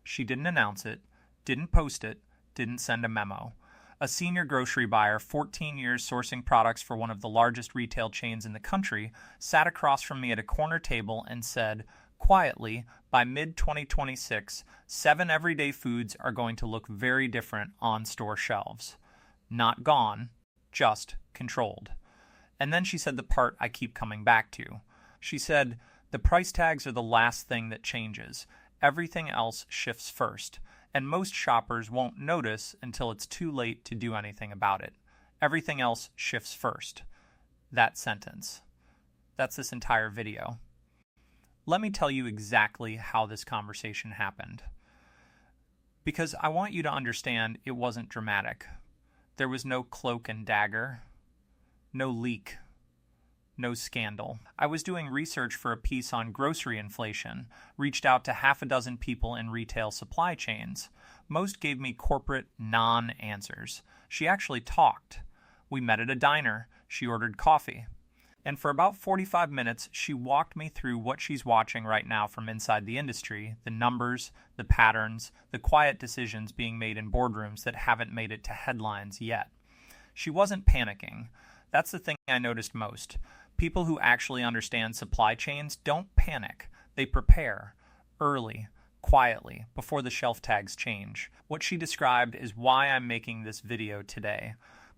She didn't announce it, didn't post it, didn't send a memo. A senior grocery buyer, 14 years sourcing products for one of the largest retail chains in the country, sat across from me at a corner table and said, quietly, by mid-2026, 7 everyday foods are going to look very different on store shelves. Not gone, just controlled. And then she said the part I keep coming back to. She said, the price tags are the last thing that changes. Everything else shifts first, and most shoppers won't notice until it's too late to do anything about it. Everything else shifts first. That sentence. That's this entire video. Let me tell you exactly how this conversation happened. Because I want you to understand it wasn't dramatic. There was no cloak and dagger, no leak, no scandal. I was doing research for a piece on grocery inflation, reached out to half a dozen people in retail supply chains. Most gave me corporate non-answers. She actually talked. We met at a diner. She ordered coffee. And for about 45 minutes, she walked me through what she's watching right now from inside the industry, the numbers, the patterns, the quiet decisions being made in boardrooms that haven't made it to headlines yet. She wasn't panicking. That's the thing I noticed most. People who actually understand supply chains don't panic. They prepare, early, quietly, before the shelf tags change. What she described is why I'm making this video today.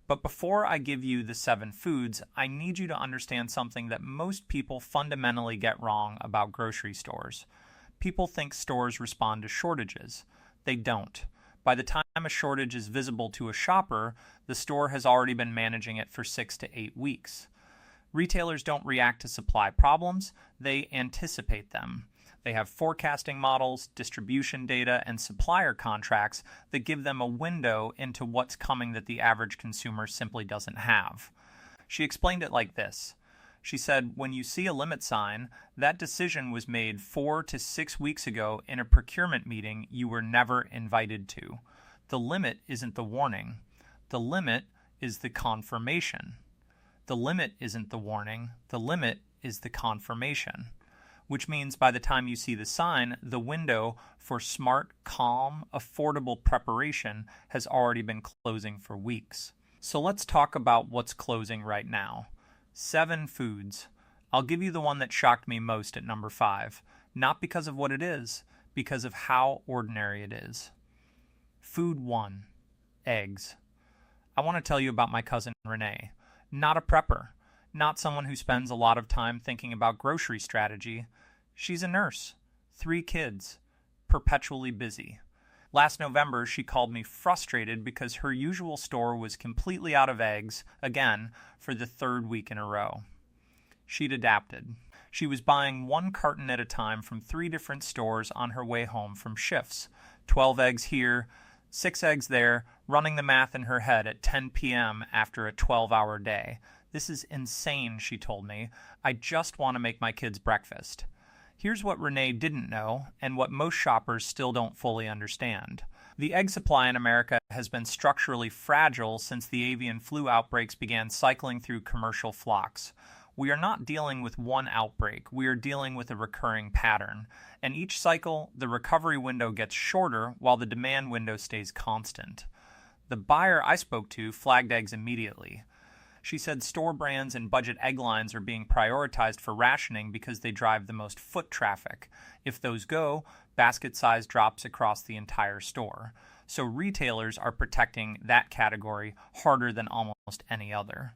But before I give you the 7 foods, I need you to understand something that most people fundamentally get wrong about grocery stores. People think stores respond to shortages. They don't. By the time a shortage is visible to a shopper, the store has already been managing it for 6 to 8 weeks. Retailers don't react to supply problems, they anticipate them. They have forecasting models, distribution data, and supplier contracts that give them a window into what's coming that the average consumer simply doesn't have. She explained it like this. She said, when you see a limit sign, that decision was made 4 to 6 weeks ago in a procurement meeting you were never invited to. The limit isn't the warning. The limit is the confirmation. The limit isn't the warning. The limit is the confirmation. Which means by the time you see the sign, the window for smart, calm, affordable preparation has already been closing for weeks. So let's talk about what's closing right now. 7 foods. I'll give you the one that shocked me most at number 5. Not because of what it is, because of how ordinary it is. Food 1. Eggs. I want to tell you about my cousin Renee. Not a prepper. Not someone who spends a lot of time thinking about grocery strategy. She's a nurse. 3 kids. Perpetually busy. Last November, she called me frustrated because her usual store was completely out of eggs, again, for the 3rd week in a row. She'd adapted. She was buying 1 carton at a time from 3 different stores on her way home from shifts. 12 eggs here, 6 eggs there, running the math in her head at 10 p.m. after a 12-hour day. This is insane, she told me. I just want to make my kids breakfast. Here's what Renee didn't know, and what most shoppers still don't fully understand. The egg supply in America has been structurally fragile since the avian flu outbreaks began cycling through commercial flocks. We are not dealing with one outbreak, we are dealing with a recurring pattern. And each cycle, the recovery window gets shorter while the demand window stays constant. The buyer I spoke to flagged eggs immediately. She said store brands and budget egg lines are being prioritized for rationing because they drive the most foot traffic. If those go, basket size drops across the entire store. So retailers are protecting that category harder than almost any other.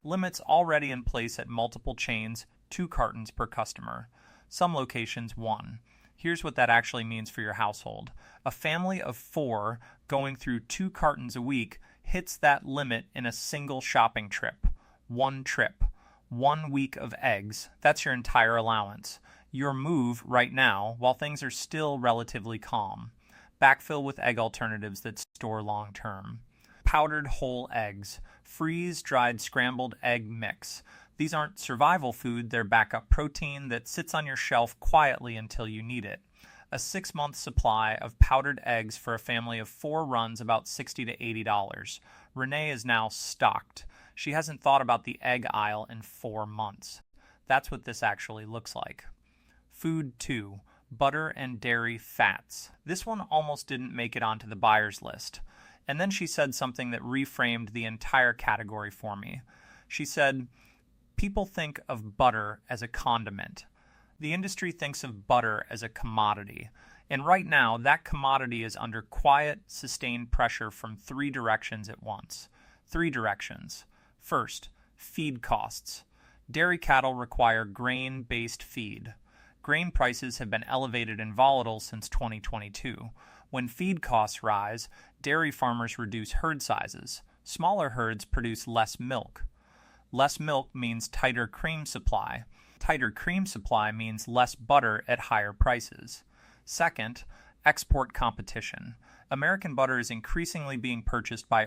Limits already in place at multiple chains, 2 cartons per customer. Some locations, 1. Here's what that actually means for your household. A family of 4 going through 2 cartons a week hits that limit in a single shopping trip. 1 trip. 1 week of eggs. That's your entire allowance. Your move right now, while things are still relatively calm. Backfill with egg alternatives that store long term. Powdered whole eggs. Freeze-dried scrambled egg mix. These aren't survival food, they're backup protein that sits on your shelf quietly until you need it. A 6-month supply of powdered eggs for a family of 4 runs about $60 to $80. Renee is now stocked. She hasn't thought about the egg aisle in 4 months. That's what this actually looks like. Food 2. butter and dairy fats. This one almost didn't make it onto the buyer's list. And then she said something that reframed the entire category for me. She said, people think of butter as a condiment. The industry thinks of butter as a commodity. And right now, that commodity is under quiet, sustained pressure from three directions at once. Three directions. First, feed costs. Dairy cattle require grain-based feed. Grain prices have been elevated and volatile since 2022. When feed costs rise, dairy farmers reduce herd sizes. Smaller herds produce less milk. Less milk means tighter cream supply. Tighter cream supply means less butter at higher prices. Second, export competition. American butter is increasingly being purchased by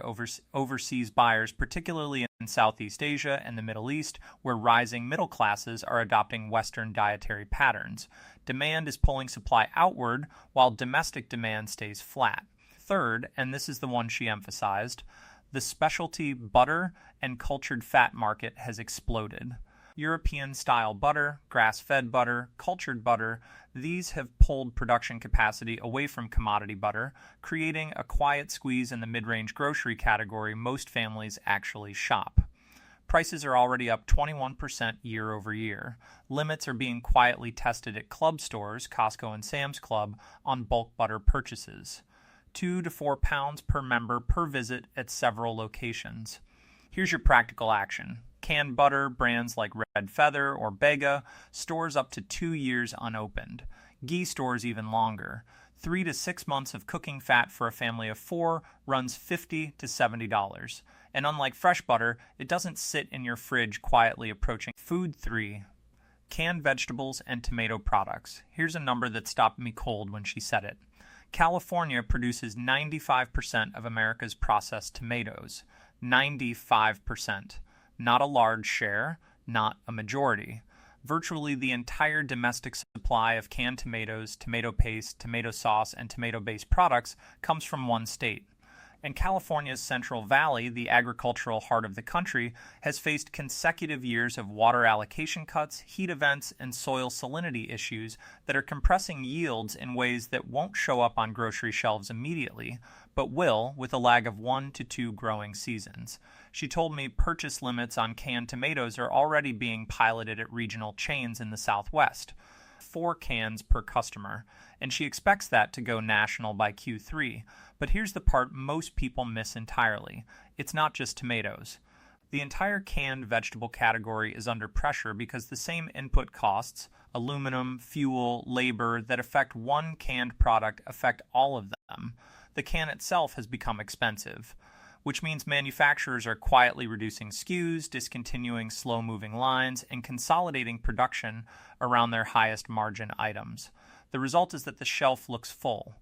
overseas buyers, particularly in Southeast Asia and the Middle East, where rising middle classes are adopting Western dietary patterns. Demand is pulling supply outward, while domestic demand stays flat. Third, and this is the one she emphasized, the specialty butter and cultured fat market has exploded. European-style butter, grass-fed butter, cultured butter, these have pulled production capacity away from commodity butter, creating a quiet squeeze in the mid-range grocery category most families actually shop. Prices are already up 21% year over year. Limits are being quietly tested at club stores, Costco and Sam's Club, on bulk butter purchases. 2 to 4 pounds per member per visit at several locations. Here's your practical action. Canned butter, brands like Red Feather or Bega, stores up to 2 years unopened. Ghee stores even longer. 3 to 6 months of cooking fat for a family of 4 runs $50 to $70. And unlike fresh butter, it doesn't sit in your fridge quietly approaching. Food 3. Canned vegetables and tomato products. Here's a number that stopped me cold when she said it. California produces 95% of America's processed tomatoes. 95%. Not a large share, not a majority. Virtually the entire domestic supply of canned tomatoes, tomato paste, tomato sauce, and tomato-based products comes from one state. And California's Central Valley, the agricultural heart of the country, has faced consecutive years of water allocation cuts, heat events, and soil salinity issues that are compressing yields in ways that won't show up on grocery shelves immediately, but will with a lag of 1 to 2 growing seasons. She told me purchase limits on canned tomatoes are already being piloted at regional chains in the Southwest. 4 cans per customer, and she expects that to go national by Q3. But here's the part most people miss entirely. It's not just tomatoes. The entire canned vegetable category is under pressure because the same input costs, aluminum, fuel, labor, that affect one canned product affect all of them. The can itself has become expensive, which means manufacturers are quietly reducing SKUs, discontinuing slow-moving lines, and consolidating production around their highest margin items. The result is that the shelf looks full.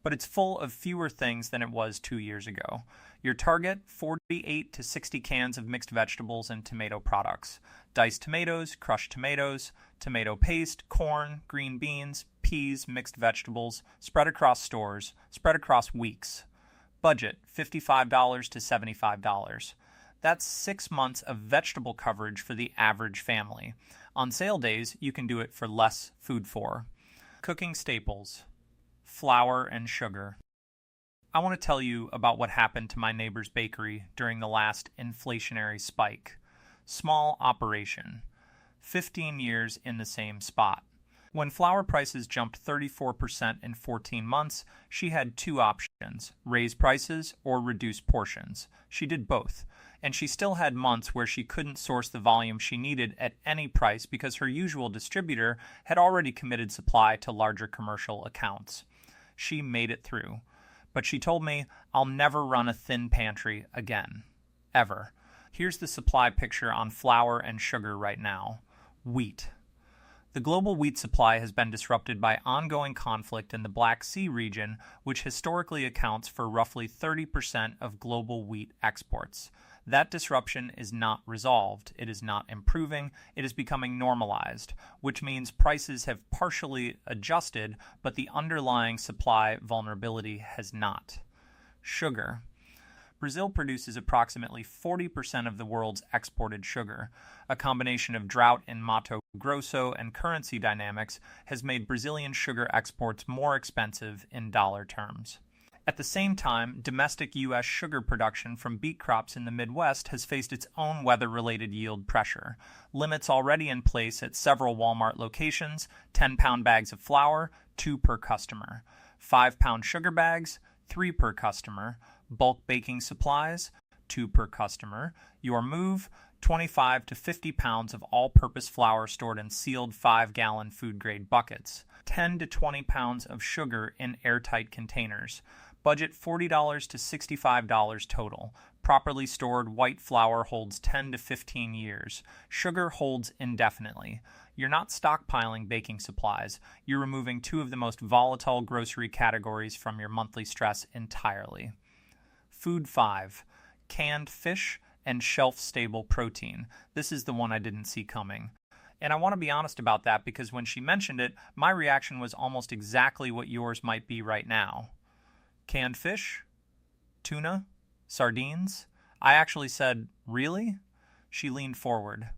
But it's full of fewer things than it was 2 years ago. Your target, 48 to 60 cans of mixed vegetables and tomato products. Diced tomatoes, crushed tomatoes, tomato paste, corn, green beans, peas, mixed vegetables, spread across stores, spread across weeks. Budget, $55 to $75. That's 6 months of vegetable coverage for the average family. On sale days, you can do it for less food for. Cooking staples. Flour and sugar. I want to tell you about what happened to my neighbor's bakery during the last inflationary spike. Small operation. 15 years in the same spot. When flour prices jumped 34% in 14 months, she had 2 options: raise prices or reduce portions. She did both, and she still had months where she couldn't source the volume she needed at any price because her usual distributor had already committed supply to larger commercial accounts. She made it through. But she told me, I'll never run a thin pantry again. Ever. Here's the supply picture on flour and sugar right now. Wheat. The global wheat supply has been disrupted by ongoing conflict in the Black Sea region, which historically accounts for roughly 30% of global wheat exports. That disruption is not resolved. It is not improving. It is becoming normalized, which means prices have partially adjusted, but the underlying supply vulnerability has not. Sugar. Brazil produces approximately 40% of the world's exported sugar. A combination of drought in Mato Grosso and currency dynamics has made Brazilian sugar exports more expensive in dollar terms. At the same time, domestic U.S. sugar production from beet crops in the Midwest has faced its own weather-related yield pressure. Limits already in place at several Walmart locations: 10-pound bags of flour, 2 per customer; 5-pound sugar bags, 3 per customer; bulk baking supplies, 2 per customer; your move, 25 to 50 pounds of all-purpose flour stored in sealed 5-gallon food-grade buckets; 10 to 20 pounds of sugar in airtight containers. Budget $40 to $65 total. Properly stored white flour holds 10 to 15 years. Sugar holds indefinitely. You're not stockpiling baking supplies. You're removing 2 of the most volatile grocery categories from your monthly stress entirely. Food 5. Canned fish and shelf-stable protein. This is the one I didn't see coming. And I want to be honest about that because when she mentioned it, my reaction was almost exactly what yours might be right now. Canned fish? Tuna? Sardines? I actually said, really? She leaned forward.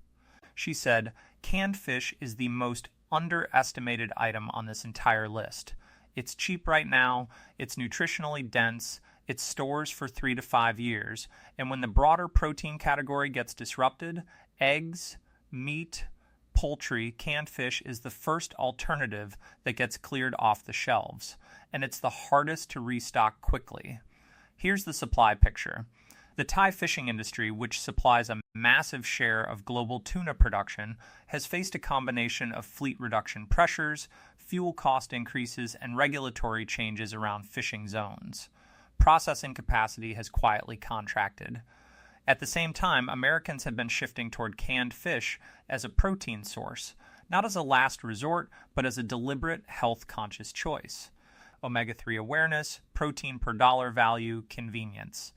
She said, canned fish is the most underestimated item on this entire list. It's cheap right now, it's nutritionally dense, it stores for 3 to 5 years, and when the broader protein category gets disrupted, eggs, meat, poultry, canned fish is the first alternative that gets cleared off the shelves, and it's the hardest to restock quickly. Here's the supply picture. The Thai fishing industry, which supplies a massive share of global tuna production, has faced a combination of fleet reduction pressures, fuel cost increases, and regulatory changes around fishing zones. Processing capacity has quietly contracted. At the same time, Americans have been shifting toward canned fish as a protein source, not as a last resort, but as a deliberate, health-conscious choice. Omega-3 awareness, protein per dollar value, convenience.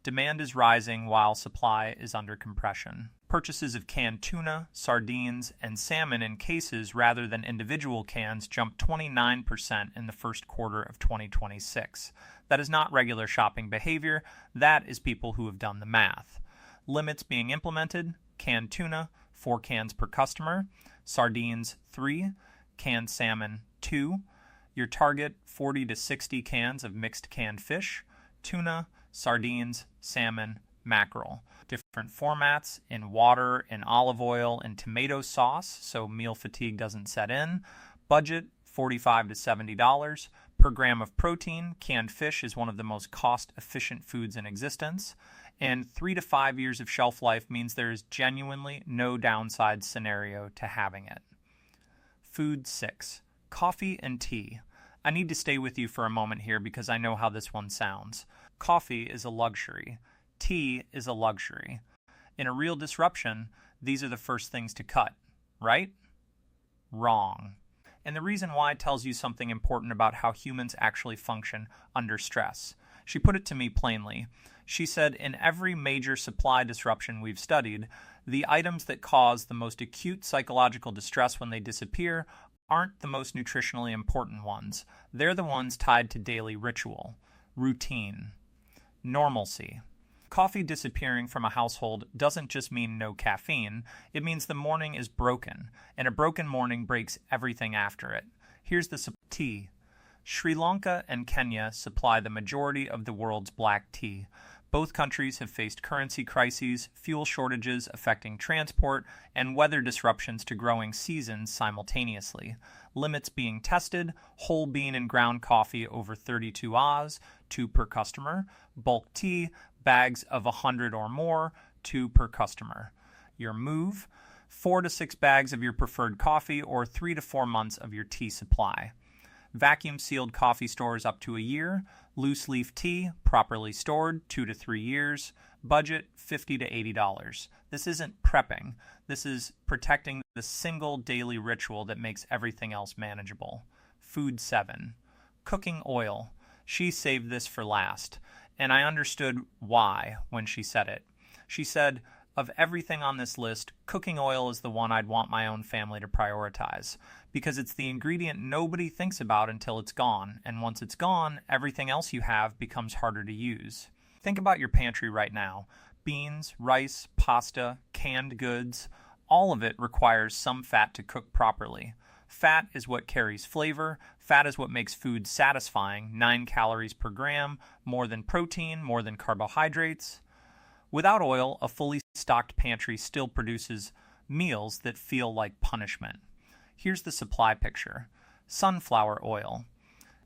Demand is rising while supply is under compression. Purchases of canned tuna, sardines, and salmon in cases rather than individual cans jumped 29% in the first quarter of 2026. That is not regular shopping behavior, that is people who have done the math. Limits being implemented: canned tuna, 4 cans per customer; sardines, 3; canned salmon, 2; your target, 40 to 60 cans of mixed canned fish; tuna, sardines, salmon, mackerel. Different formats: in water, in olive oil, in tomato sauce, so meal fatigue doesn't set in. Budget, $45 to $70. Per gram of protein, canned fish is one of the most cost-efficient foods in existence. And 3 to 5 years of shelf life means there is genuinely no downside scenario to having it. Food 6. Coffee and tea. I need to stay with you for a moment here because I know how this one sounds. Coffee is a luxury. Tea is a luxury. In a real disruption, these are the first things to cut, right? Wrong. And the reason why tells you something important about how humans actually function under stress. She put it to me plainly. She said, in every major supply disruption we've studied, the items that cause the most acute psychological distress when they disappear aren't the most nutritionally important ones. They're the ones tied to daily ritual, routine, normalcy. Coffee disappearing from a household doesn't just mean no caffeine, it means the morning is broken, and a broken morning breaks everything after it. Here's the tea. Sri Lanka and Kenya supply the majority of the world's black tea. Both countries have faced currency crises, fuel shortages affecting transport, and weather disruptions to growing seasons simultaneously. Limits being tested: whole bean and ground coffee over 32 Oz, 2 per customer; bulk tea, bags of 100 or more, 2 per customer. Your move: 4 to 6 bags of your preferred coffee or 3 to 4 months of your tea supply. Vacuum-sealed coffee stores up to a year. Loose leaf tea, properly stored, 2 to 3 years. Budget, $50 to $80. This isn't prepping. This is protecting the single daily ritual that makes everything else manageable. Food 7. Cooking oil. She saved this for last, and I understood why when she said it. She said, of everything on this list, cooking oil is the one I'd want my own family to prioritize, because it's the ingredient nobody thinks about until it's gone, and once it's gone, everything else you have becomes harder to use. Think about your pantry right now. Beans, rice, pasta, canned goods, all of it requires some fat to cook properly. Fat is what carries flavor. Fat is what makes food satisfying, 9 calories per gram, more than protein, more than carbohydrates. Without oil, a fully stocked pantry still produces meals that feel like punishment. Here's the supply picture. Sunflower oil.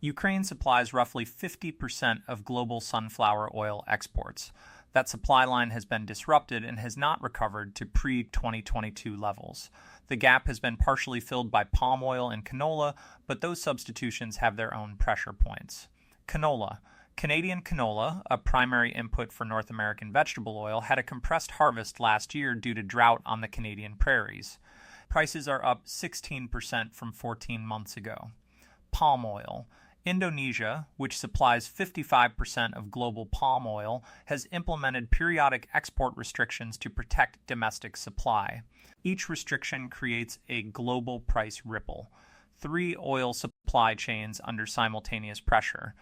Ukraine supplies roughly 50% of global sunflower oil exports. That supply line has been disrupted and has not recovered to pre-2022 levels. The gap has been partially filled by palm oil and canola, but those substitutions have their own pressure points. Canola. Canadian canola, a primary input for North American vegetable oil, had a compressed harvest last year due to drought on the Canadian prairies. Prices are up 16% from 14 months ago. Palm oil. Indonesia, which supplies 55% of global palm oil, has implemented periodic export restrictions to protect domestic supply. Each restriction creates a global price ripple. 3 oil supply chains under simultaneous pressure.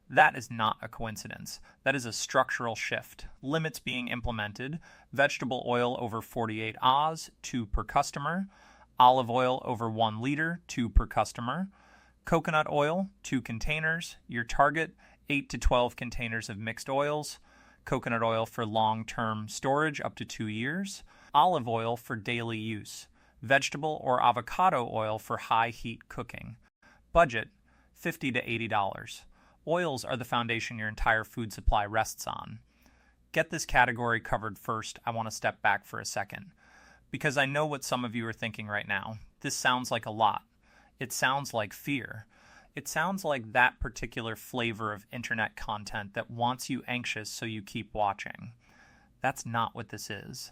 That is not a coincidence. That is a structural shift. Limits being implemented: vegetable oil over 48 Oz, 2 per customer; olive oil over 1 liter, 2 per customer; coconut oil, 2 containers. Your target, 8 to 12 containers of mixed oils. Coconut oil for long-term storage up to 2 years. Olive oil for daily use. Vegetable or avocado oil for high-heat cooking. Budget, $50 to $80. Oils are the foundation your entire food supply rests on. Get this category covered first. I want to step back for a second, because I know what some of you are thinking right now. This sounds like a lot. It sounds like fear. It sounds like that particular flavor of internet content that wants you anxious so you keep watching. That's not what this is.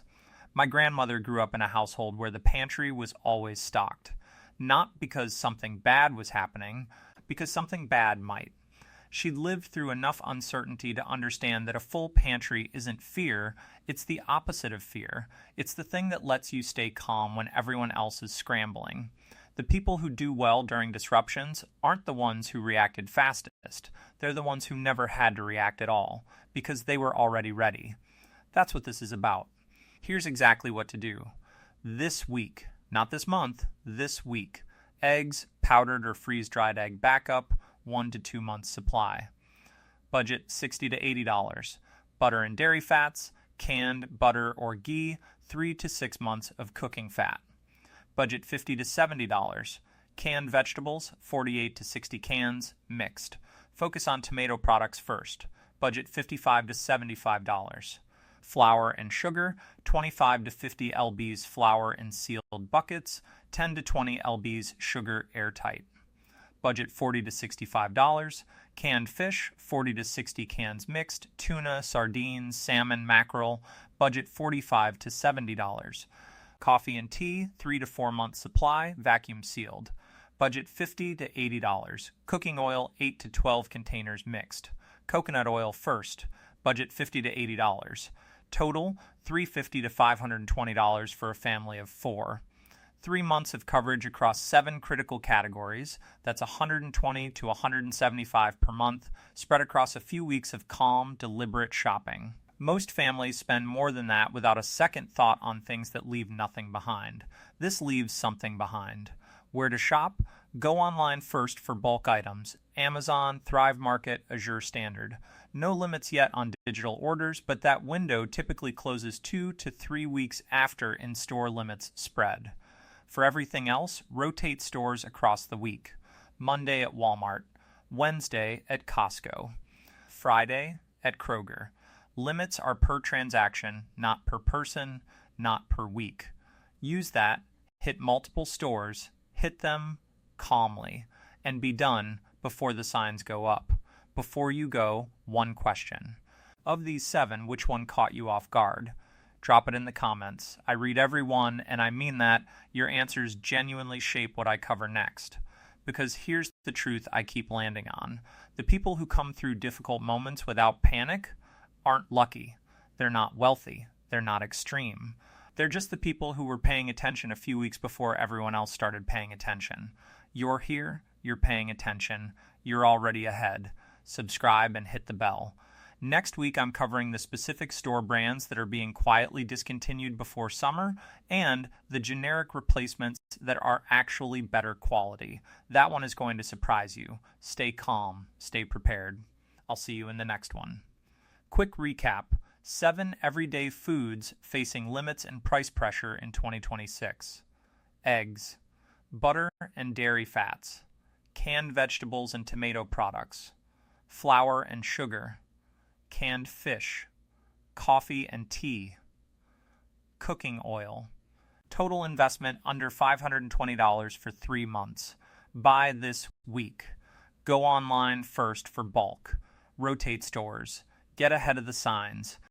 My grandmother grew up in a household where the pantry was always stocked. Not because something bad was happening, because something bad might. She'd lived through enough uncertainty to understand that a full pantry isn't fear, it's the opposite of fear. It's the thing that lets you stay calm when everyone else is scrambling. The people who do well during disruptions aren't the ones who reacted fastest. They're the ones who never had to react at all, because they were already ready. That's what this is about. Here's exactly what to do. This week, not this month, this week. Eggs, powdered or freeze-dried egg backup, 1 to 2 months supply. Budget $60 to $80. Butter and dairy fats, canned butter or ghee, 3 to 6 months of cooking fat. Budget $50 to $70. Canned vegetables, 48 to 60 cans, mixed. Focus on tomato products first. Budget $55 to $75. Flour and sugar, 25 to 50 lbs flour in sealed buckets, 10 to 20 lbs sugar airtight. Budget $40 to $65. Canned fish, 40 to 60 cans mixed. Tuna, sardines, salmon, mackerel. Budget $45 to $70. Coffee and tea, 3 to 4 months supply, vacuum sealed. Budget $50 to $80. Cooking oil, 8 to 12 containers mixed. Coconut oil first. Budget $50 to $80. Total, $350 to $520 for a family of 4. 3 months of coverage across 7 critical categories. That's $120 to $175 per month, spread across a few weeks of calm, deliberate shopping. Most families spend more than that without a second thought on things that leave nothing behind. This leaves something behind. Where to shop? Go online first for bulk items. Amazon, Thrive Market, Azure Standard. No limits yet on digital orders, but that window typically closes 2 to 3 weeks after in-store limits spread. For everything else, rotate stores across the week. Monday at Walmart. Wednesday at Costco. Friday at Kroger. Limits are per transaction, not per person, not per week. Use that, hit multiple stores, hit them calmly, and be done before the signs go up. Before you go, one question. Of these 7, which one caught you off guard? Drop it in the comments. I read every one, and I mean that. Your answers genuinely shape what I cover next. Because here's the truth I keep landing on. The people who come through difficult moments without panic aren't lucky. They're not wealthy. They're not extreme. They're just the people who were paying attention a few weeks before everyone else started paying attention. You're here. You're paying attention. You're already ahead. Subscribe and hit the bell. Next week, I'm covering the specific store brands that are being quietly discontinued before summer and the generic replacements that are actually better quality. That one is going to surprise you. Stay calm, stay prepared. I'll see you in the next one. Quick recap: 7 everyday foods facing limits and price pressure in 2026. Eggs, butter and dairy fats, canned vegetables and tomato products, flour and sugar, canned fish, coffee and tea, cooking oil. Total investment under $520 for 3 months. Buy this week. Go online first for bulk. Rotate stores. Get ahead of the signs.